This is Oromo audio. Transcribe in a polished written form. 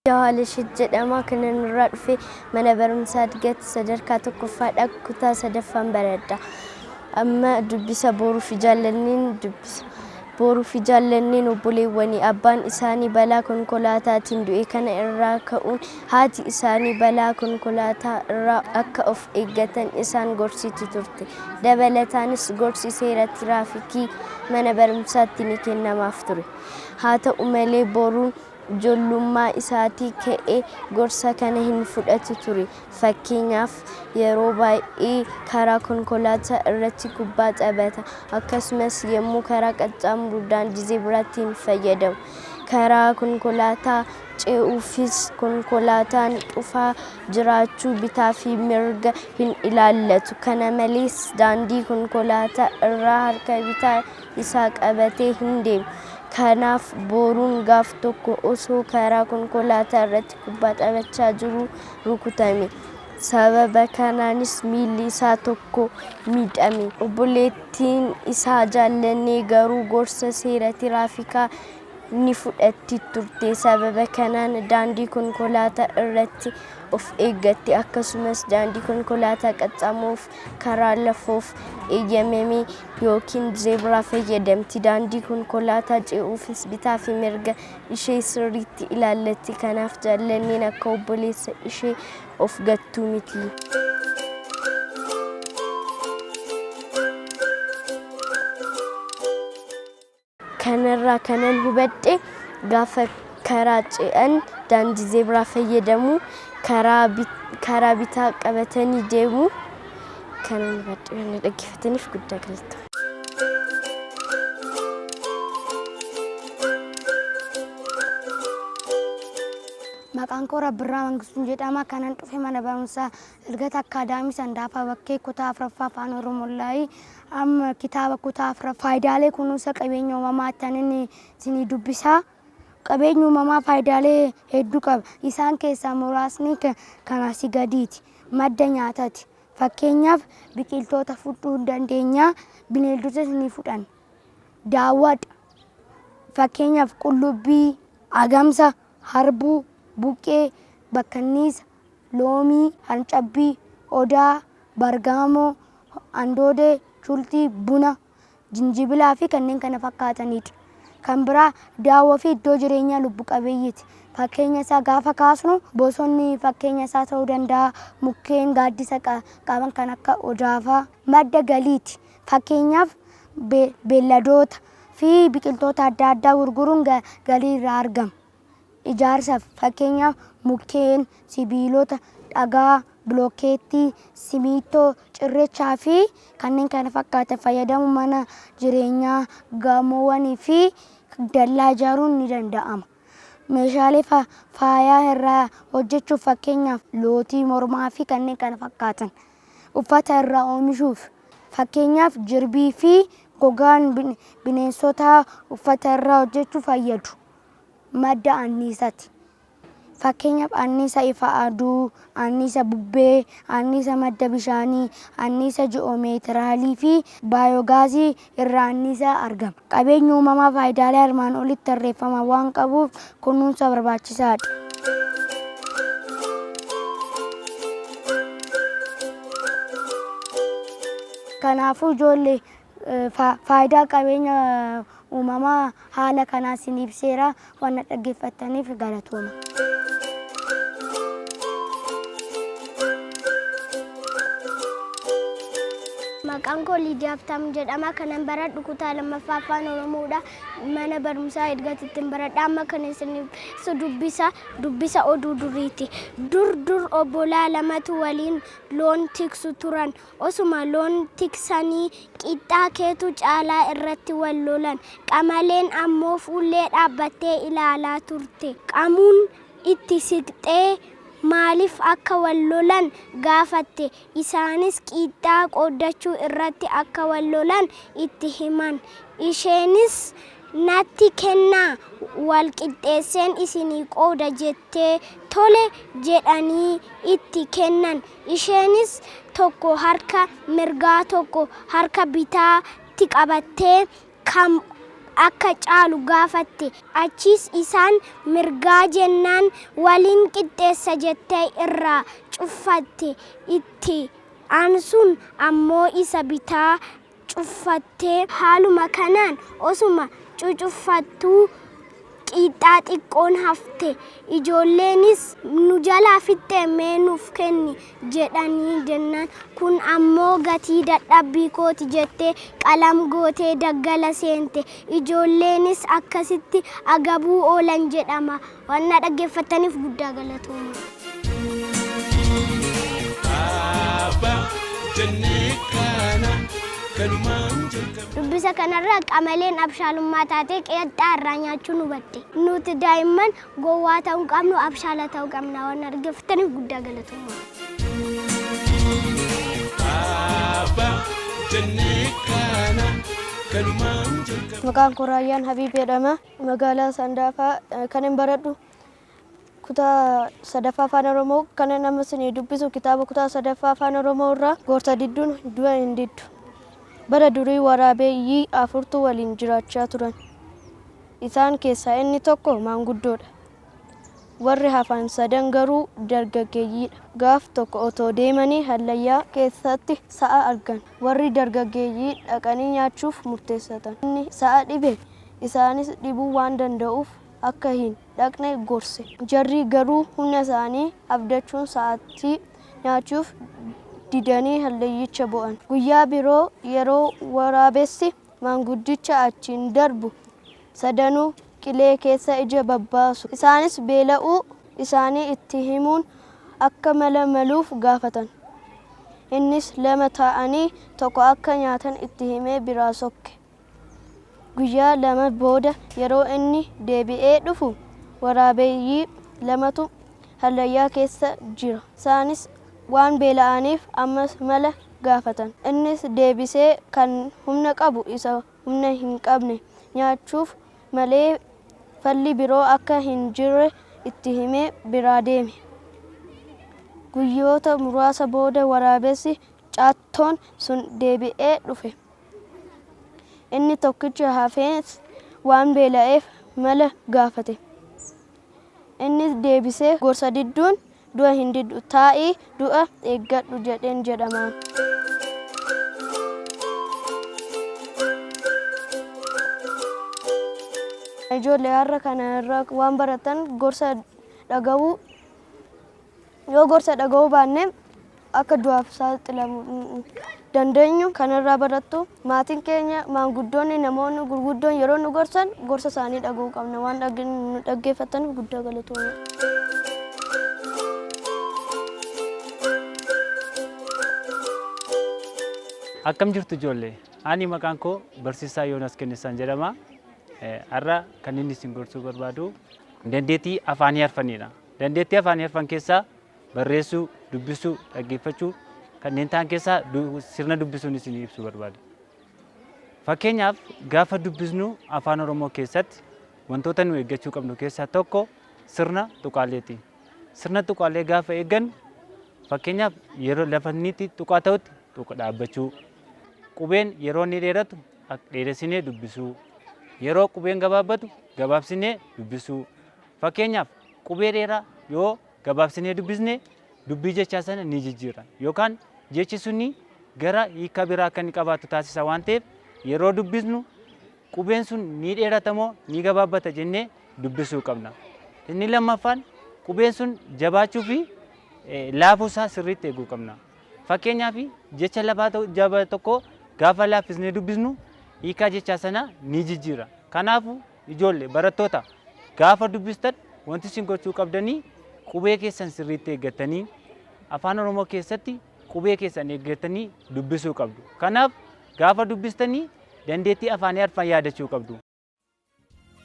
Jawaalashit jedhama kanan irraa dhufe mana barumsaa Digati sadarkaa tokkoffaadha kutaa sadaffaan baradha. Amma dubbisa boruuf jaallanniin dubbisa. Boruuf jaallanniin obboleewwanii abbaan isaanii balaa konkolaataatiin du'e kana irraa ka'uun haati isaanii balaa konkolaataa irraa akka of eeggatan isaan gorsiti turte. Dabalataanis gorsi seera tiraafikii mana barumsaatti ni kennamaaf ture. Haa ta'u malee boruun ijoollummaa isaatii ka'ee gorsa kana hin fudhatu ture. Fakkeenyaaf yeroo baay'ee karaa konkolaataa irratti kubbaa taphata. Akkasumas yommuu karaa qaxxaamuru daandii zeebiraatti hin fayyadamu. Karaa konkolaataa ce'uufis konkolaataan cufaa jiraachuu bitaa fi mirga hin ilaallatu. Kana malees daandii konkolaataa irraa harka bitaa isaa qabatee hin deemu. Kanaaf boruun gaaf tokko osoo karaa konkolaataa irratti kubbaa taphachaa jiru rukutame. Sababa kanaanis miilli isaa tokko miidhame. Obboleettiin isaa jaallannee garuu gorsa seera tiraafikaa ni fudhatti turte. Sababa kanaan daandii konkolaataa irratti of eeggatti. Akkasumas daandii konkolaataa qaxxaamuruuf karaa lafoof eeyyamame yookiin zeebiraa fayyadamti. Daandii konkolaataa ce'uufis bitaa fi mirga ishee sirriitti ilaallatti. Kanaaf jaallanneen akka obboleessa ishee of gattuu miti. Kanarraa kanan hubadhe gaafa karaa ce'an daandii zeebiraa fayyadamu, karaa bitaa qabatanii deemu. Kanan hubadhe waan dhaggeeffataniif guddaa galatoomna. Maqaan koo Rabbirraa Mangistuu jedhama. Kanan dhufe mana barumsaa Digati Akaadaamii Sandaafaa bakkee kutaa afuraffaa afaan Oromoolaayi. Amma kitaaba kutaa afuraffaa faayidaalee kunuunsa qabeenya uumamaa tanin isinii dubbisa. Qabeenya uumamaa faayidaalee hedduu qaba. Isaan keessaa muraasni kan asii gadiiti. Madda nyaataati. Fakkeenyaaf biqiltoota fudhuu dandeenya. Bineeldota ni fudhan. Daawwadha. Fakkeenyaaf qullubbii, agamsa, harbuu, buqqee, bakkanniisa, loomii, hancabbii, odaa, bargaamoo, andoodee, shultii, buna, jinjibilaa fi kanneen kana fakkaatanidha. Kan biraa daawwaa fi iddoo jireenyaa lubbu qabeeyyiiti. Fakkeenya isaa gaafa kaasnu bosonni fakkeenya isaa ta'uu danda'a. Mukkeen gaaddisa qaban kan akka odaafaa. Madda galiiti. Fakkeenyaaf beelladoota fi biqiltoota adda addaa gurguruun galii irraa argama. Ijaarsaaf fakkeenyaaf mukkeen, sibiilota, dhagaa, bilookeettii, simintoo, cirrachaa fi kanneen kana fakkaatan fayyadamuun mana jireenyaa, gamoowwanii fi dallaa ijaaruun ni danda'ama. Meeshaalee faayaa irraa hojjechuuf fakkeenyaaf lootii mormaa fi kanneen kana fakkaatan. Uffata irraa oomishuuf fakkeenyaaf jirbii fi gogaan bineensotaa uffata irraa hojjechuuf fayyadu. Madda anniisaati. Fakkeenyaaf anniisa ifa aduu, anniisa bubbee, anniisa madda bishaanii, anniisa ji'oomeetiraalii fi baayoogaazii irraa anniisa argama. Qabeenya uumamaa faayidaalee armaan olitti tarreeffama waan qabuuf kunuunsa barbaachisaadha. Kanaafuu ijoollee faayidaa qabeenya uumamaa haala kanaa isin ibseera. Waan dhaggeeffataniif galatooma. Maqaan koo Lidiyaa Abtaamuu jedhama. Kanan baradhu kutaa lammaffaa afaan Oromoodha. Mana barumsaa Digatitti baradha. Amma kan isin dubbisa oduu duriiti. Dur obbolaa lamatu waliin loon tiksu turan. Osuma loon tiksanii qixxaa keetu caalaa irratti wal lolan. Qamaleen ammoo fuullee dhaabbattee ilaalaa turte. Qamuun itti siqxee maaliif akka wal lolan gaafatte. Isaanis qixxaa qooddachuu irratti akka wal lolan itti himan. Isheenis natti kennaa wal qixxeesseen isinii qooda jettee tole jedhanii itti kennan. Isheenis tokko harka mirgaa tokko harka bitaatti qabattee akka caalu gaafatte. Achis isaan mirgaa jennaan waliin qixxeessa jettee irraa cuffatte. Itti aansuun ammoo isa bitaa cuffattee haaluma kanaan osuma cucuffattuu qiixxaa xiqqoon hafte. Ijoolleenis nu jalaa fixxee mee nuuf kenni jedhanii jennaan kun ammoo gatii dadhabbii kooti jettee qalam gootee daggala seente. Ijoolleenis akkasitti agabuu oolan jedhama. Wanna dhaggeeffataniif guddaa galatooma. Dubbisa kanarraa qamaleen abshaalummaa taatee qeexxaa irraa nyaachuun hubatte. Nuti daa'imman gowwaa ta'uu qabnu abshaala ta'uu qabna. Waan dhaggeeffataniif guddaa galatooma. Maqaan koo Raayyaan Habiib jedhama. Magaalaa Sandaafaa kan baradhu kutaa sadaffaa afaan Oromoo kan nama isin dubbisu kitaaba kutaa sadaffaa afaan Oromoo irraa Goorsa Didduun Du'a Hin Diddu. Bara durii waraabeeyyii afurtu waliin jiraachaa turan. Isaan keessaa inni tokko maanguddoodha. Warri hafan sadan garuu dargaggeeyyiidha. Gaaf tokko otoo deemanii hallayyaa keessatti sa'a argan. Warri dargaggeeyyii dhaqanii nyaachuuf murteessatan. Inni sa'a dhibe isaanis dhibuu waan danda'uuf akka hin dhaqne gorse. Jarri garuu humna isaanii abdachuun sa'aatii nyaachuuf didanii hallayyicha bo'an. Guyyaa biroo yeroo waraabessi maanguddicha achiin darbu sadanuu qilee keessa ija babbaasu. Isaanis beela'uu isaanii itti himuun akka mala maluuf gaafatan. Innis lama ta'anii tokko akka nyaatan itti himee biraa sokke. Guyyaa lama booda yeroo inni deebi'ee dhufu waraabeeyyii lamatu hallayyaa keessa jira. Isaanis waan beela'aniif ammas mala gaafatan. Innis deebisee kan humna qabu isa humna hin qabne nyaachuuf malee falli biroo akka hin jirre itti himee biraa deeme. Guyyoota muraasa booda waraabessi caattoon sun deebi'ee dhufe. Inni tokkicha hafees waan beela'eef mala gaafate. Innis deebisee Goorsa Didduun Du'a Hin Diddu taa'ii du'a eeggadhu jedheen jedhama. Ijoollee har'a kana irraa waan baratan gorsa dhaga'uu yoo gorsa dhaga'uu baanne akka du'aaf saaxilamuu dandeenyu kanarraa barattu. Maatiin keenya maanguddoonni namoonni gurguddoon yeroo nu gorsan gorsa isaanii dhaga'uu qabna. Waan dhaggeeffataniif guddaa galatooma. Akkam jirtu ijoollee? Ani maqaan koo Barsiisaa Yoonas Kennisaan jedhama. Har'a kan inni isin gorsuu barbaadu dandeettii afaanii arfanidha. Dandeettii afaanii arfan keessaa barreessuu, dubbisuu, dhaggeeffachuu kanneen ta'an keessaa sirna dubbisuun isin ibsuu barbaada. Fakkeenyaaf gaafa dubbisnu afaan Oromoo keessatti wantoota nu eeggachuu qabnu keessaa tokko sirna tuqaaleeti. Sirna tuqaalee gaafa eeggannu fakkeenyaaf yeroo lafa inni tuqaa ta'utti tuqa dhaabbachuu. Qubeen yeroo inni dheeratu dheeressinee dubbisuu. Yeroo qubeen gabaabbatu gabaabsinee dubbisuu. Fakkeenyaaf qubee dheeraa yoo gabaabsinee dubbisne dubbii jechaa sana ni jijjiira. Yookaan jechi sunni gara hiika biraa akka inni qabaatu taasisa waan ta'eef yeroo dubbisnu qubeen sun ni dheerata moo ni gabaabbata jennee dubbisuu qabna. Inni lammaffaan qubeen sun jabaachuu fi laafuu isaa sirriitti eeguu qabna. Fakkeenyaaf jecha jabaa tokko gaafa laaffisnee dubbisnu hiikaa jechaa sana ni jijjiira. Kanaafuu ijoollee barattoota gaafa dubbistan wanti isin gochuu qabdanii qubee keessan sirriitti eeggatanii afaan Oromoo keessatti qubee keessan eeggatanii dubbisuu qabdu. Kanaaf gaafa dubbistanii dandeettii afaanii arfan yaadachuu qabdu.